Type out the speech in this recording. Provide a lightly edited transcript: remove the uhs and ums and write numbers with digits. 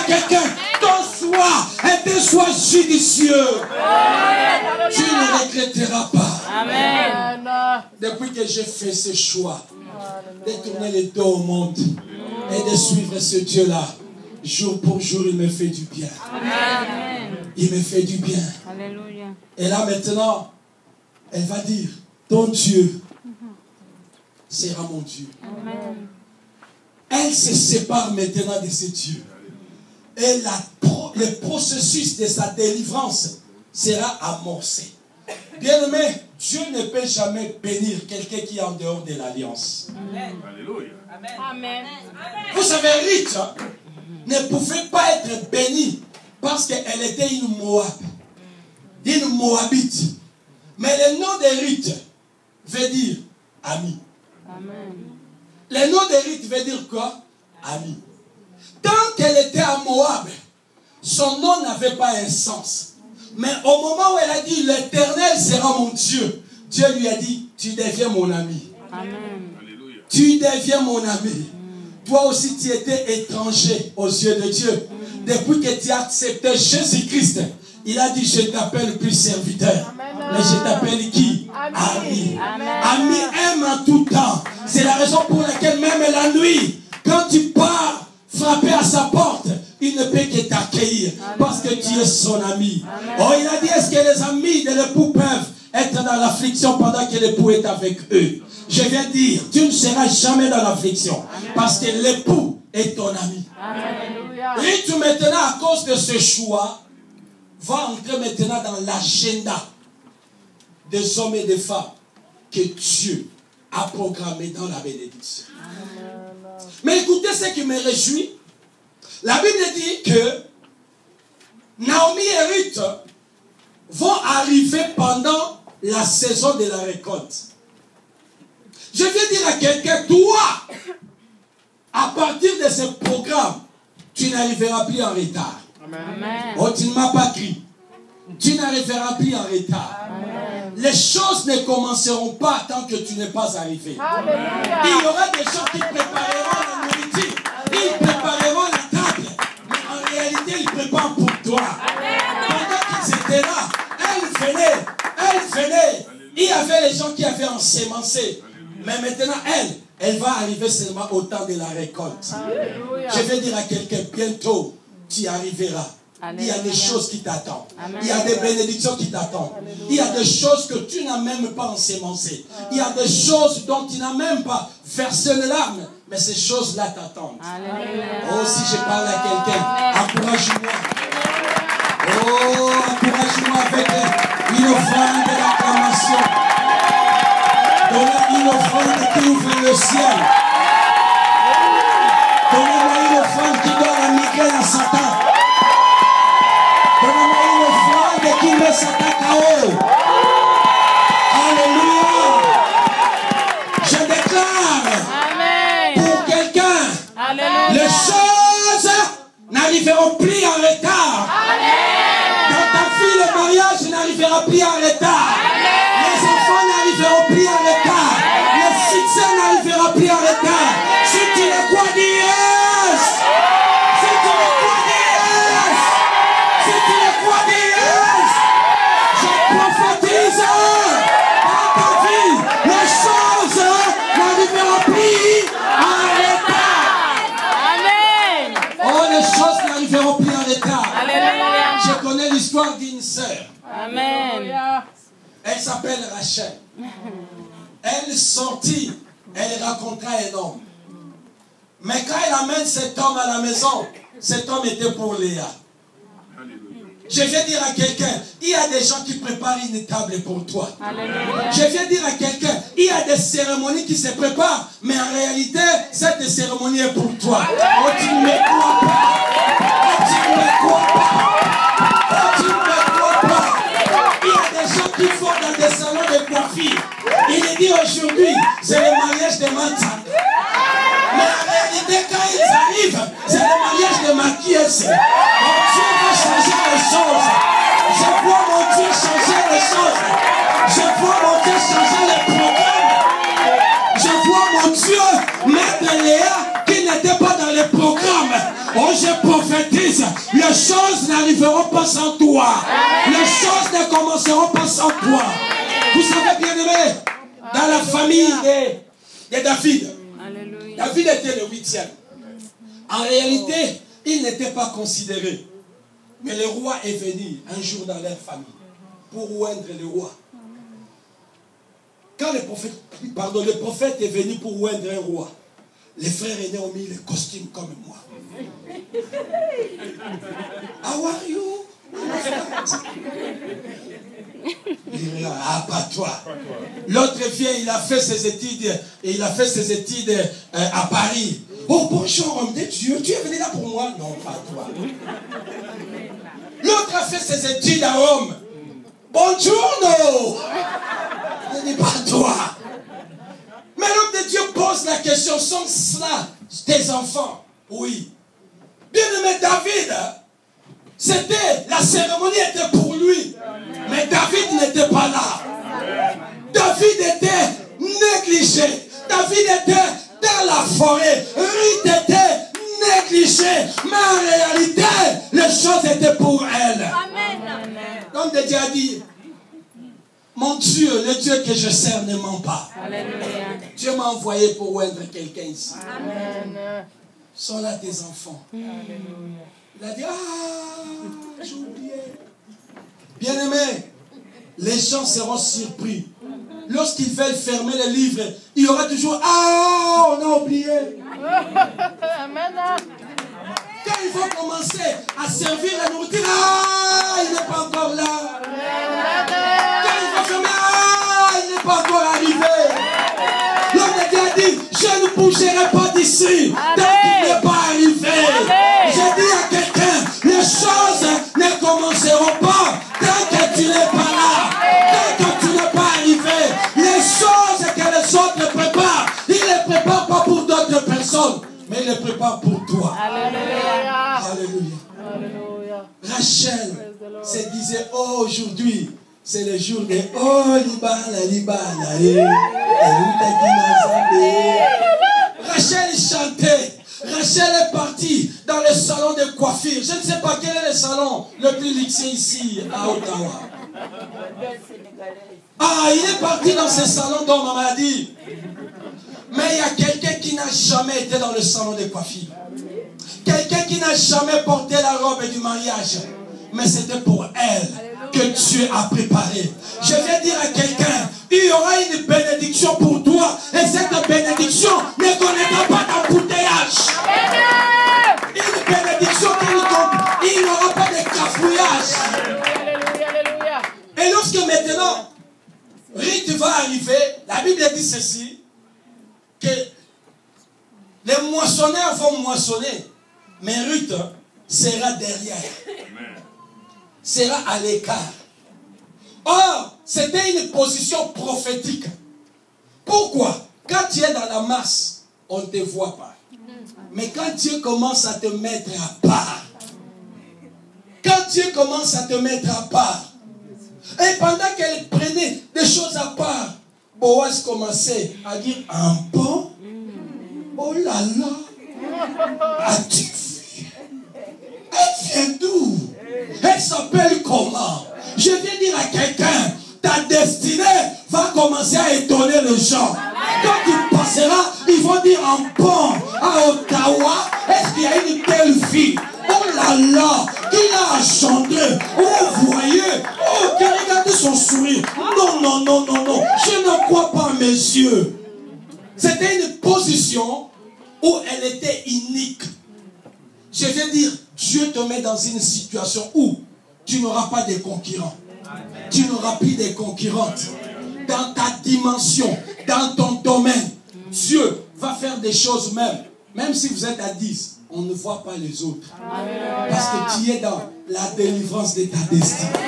quelqu'un, sois judicieux. Tu ne regretteras pas. Amen. Depuis que j'ai fait ce choix de tourner le dos au monde et de suivre ce Dieu-là, jour pour jour, il me fait du bien. Amen. Il me fait du bien. Alléluia. Et là maintenant, elle va dire, ton Dieu sera mon Dieu. Amen. Elle se sépare maintenant de ce Dieu. Et le processus de sa délivrance sera amorcé. Bien-aimé, Dieu ne peut jamais bénir quelqu'un qui est en dehors de l'alliance. Amen. Alléluia. Amen. Vous savez, Ruth ne pouvait pas être bénie parce qu'elle était une Moab, une Moabite. Mais le nom de Ruth veut dire ami. Amen. Le nom de Ruth veut dire quoi? Ami. Tant qu'elle était à Moab, son nom n'avait pas un sens. Mais au moment où elle a dit, l'Éternel sera mon Dieu, Dieu lui a dit, tu deviens mon ami. Amen. Tu deviens mon ami. Toi aussi, tu étais étranger aux yeux de Dieu. Depuis que tu as accepté Jésus-Christ, il a dit, je t'appelle plus serviteur. Mais je t'appelle qui? Ami. Ami aime en tout temps. C'est la raison pour laquelle même la nuit, quand tu pars frapper à sa porte, il ne peut que t'accueillir parce que tu es son ami. Oh, il a dit, est-ce que les amis de l'époux peuvent être dans l'affliction pendant que l'époux est avec eux? Je viens dire, tu ne seras jamais dans l'affliction parce que l'époux est ton ami. Et tu maintenant, à cause de ce choix, va entrer maintenant dans l'agenda des hommes et des femmes que Dieu a programmé dans la bénédiction. Mais écoutez ce qui me réjouit. La Bible dit que Naomi et Ruth vont arriver pendant la saison de la récolte. Je viens dire à quelqu'un, toi, à partir de ce programme, tu n'arriveras plus en retard. Amen. Oh, tu ne m'as pas crié. Tu n'arriveras plus en retard. Amen. Les choses ne commenceront pas tant que tu n'es pas arrivé. Alléluia. Il y aura des gens qui prépareront la nourriture. Ils prépareront la table. Mais en réalité, ils préparent pour toi. Pendant qu'ils étaient là, elle venait. Il y avait les gens qui avaient ensemencé. Mais maintenant, elle va arriver seulement au temps de la récolte. Alléluia. Je vais dire à quelqu'un, bientôt, tu y arriveras. Il y a des choses qui t'attendent. Il y a des bénédictions qui t'attendent. Il y a des choses que tu n'as même pas ensemencées. Il y a des choses dont tu n'as même pas versé les larmes. Mais ces choses-là t'attendent. Oh, si je parle à quelqu'un, encourage-moi. Oh, encourage-moi avec une offrande de l'acclamation. Donnez une offrande qui ouvre le ciel. Donnez-moi une offrande qui donne la migraine à Satan. Donnez-moi une offrande qui met Satan KO. Alléluia. Je déclare pour quelqu'un, les choses n'arriveront plus en retard. Dans ta vie, le mariage n'arrivera plus en retard. Les enfants n'arriveront plus en retard. Le succès n'arrivera plus en retard. Si tu le crois, dis yes. Si tu le crois, dis yes. Si tu le crois, dis yes. Je prophétise dans ta vie. Les choses n'arriveront plus en retard. Amen. Oh, les choses n'arriveront plus en retard. Alléluia. Je connais l'histoire d'une sœur. Amen. Elle s'appelle Rachel. Elle sortit, elle rencontra un homme. Mais quand elle amène cet homme à la maison, cet homme était pour Léa. Je viens dire à quelqu'un, il y a des gens qui préparent une table pour toi. Alléluia. Je viens dire à quelqu'un, il y a des cérémonies qui se préparent, mais en réalité, cette cérémonie est pour toi. Oh, tu ne me crois pas. Oh, tu ne me crois pas. Oh, tu ne me crois pas. Il y a des gens qui font dans des salons de coiffure. Il est dit aujourd'hui, c'est le mariage de Mansa. Mais en réalité, quand ils arrivent, c'est le mariage de Maquies. Mon Dieu va changer les choses. Je vois mon Dieu changer les choses. Je vois mon Dieu changer les programmes. Je vois mon Dieu mettre Léa qui n'était pas dans les programmes. Oh, je prophétise, les choses n'arriveront pas sans toi. Les choses ne commenceront pas sans toi. Vous savez, bien aimé, dans la famille de David, David était le 8e. En réalité, il n'était pas considéré. Mais le roi est venu un jour dans leur famille pour oindre le roi. Quand le prophète est venu pour oindre un roi, les frères aînés ont mis les costumes comme moi. How are you? Ah, pas toi. L'autre vient, il a fait ses études, à Paris. Oh, bonjour, homme de Dieu, tu es venu là pour moi? Non, pas toi. L'autre a fait ses études à Rome. Bonjour, non. Ce n'est pas toi. Mais l'homme de Dieu pose la question, sont cela tes enfants? Oui. Bien-aimé David, la cérémonie était pour lui. Mais David n'était pas là. David était négligé. David était dans la forêt. Ruth était négligée. Mais en réalité, les choses étaient pour elle. L'homme de Dieu a dit, mon Dieu, le Dieu que je sers ne ment pas. Alléluia. Dieu m'a envoyé pour oindre quelqu'un ici. Amen. Sont là tes enfants. Alléluia. Il a dit, j'ai oublié. Bien-aimé, les gens seront surpris. Lorsqu'ils veulent fermer le livre, il y aura toujours, on a oublié. Amen. Quand ils vont commencer à servir la nourriture, il n'est pas encore là. Quand ils vont fermer, il n'est pas encore arrivé. L'homme de Dieu a dit, je ne bougerai pas d'ici tant qu'il n'est pas arrivé. J'ai dit à quelqu'un, les choses ne commenceront pas tant que tu n'es pas là. Tant que tu n'es pas arrivé. Les choses que les autres préparent, ils ne les préparent pas pour d'autres personnes, mais ils les préparent pour toi. Alléluia. Alléluia. Rachel se disait, oh, aujourd'hui, c'est le jour de Libana. Rachel chantait. Rachel est partie dans le salon de coiffure. Je ne sais pas quel est le salon le plus luxueux ici à Ottawa. Il est parti dans ce salon dont maman a dit. Mais il y a quelqu'un qui n'a jamais été dans le salon de coiffure. Quelqu'un qui n'a jamais porté la robe du mariage. Mais c'était pour elle que Dieu a préparé. Je vais dire à quelqu'un, il y aura une bénédiction pour toi. Et cette bénédiction ne connaîtra pas d'embouteillage. Une bénédiction il n'y aura pas de cafouillage. Et lorsque maintenant, Ruth va arriver, la Bible dit ceci, que les moissonneurs vont moissonner, mais Ruth sera derrière. Sera à l'écart. Or, c'était une position prophétique. Pourquoi? Quand tu es dans la masse, on ne te voit pas. Mais quand Dieu commence à te mettre à part, quand Dieu commence à te mettre à part, et pendant qu'elle prenait des choses à part, Boaz commençait à dire, un bon, oh là là, as-tu vu? Elle vient d'où? Elle s'appelle comment? Je viens dire à quelqu'un, ta destinée va commencer à étonner les gens. Quand tu passeras, ils vont dire en pont à Ottawa, est-ce qu'il y a une telle fille? Oh là là, il a chanté. Oh, vous voyez, oh, regardez son sourire. Non, non, non, non, non, je ne crois pas à mes yeux. C'était une position où elle était unique. Je viens dire, Dieu te met dans une situation où tu n'auras pas de concurrents. Tu n'auras plus de concurrentes. Dans ta dimension, dans ton domaine, Dieu va faire des choses même si vous êtes à 10, on ne voit pas les autres. Parce que tu es dans la délivrance de ta destinée.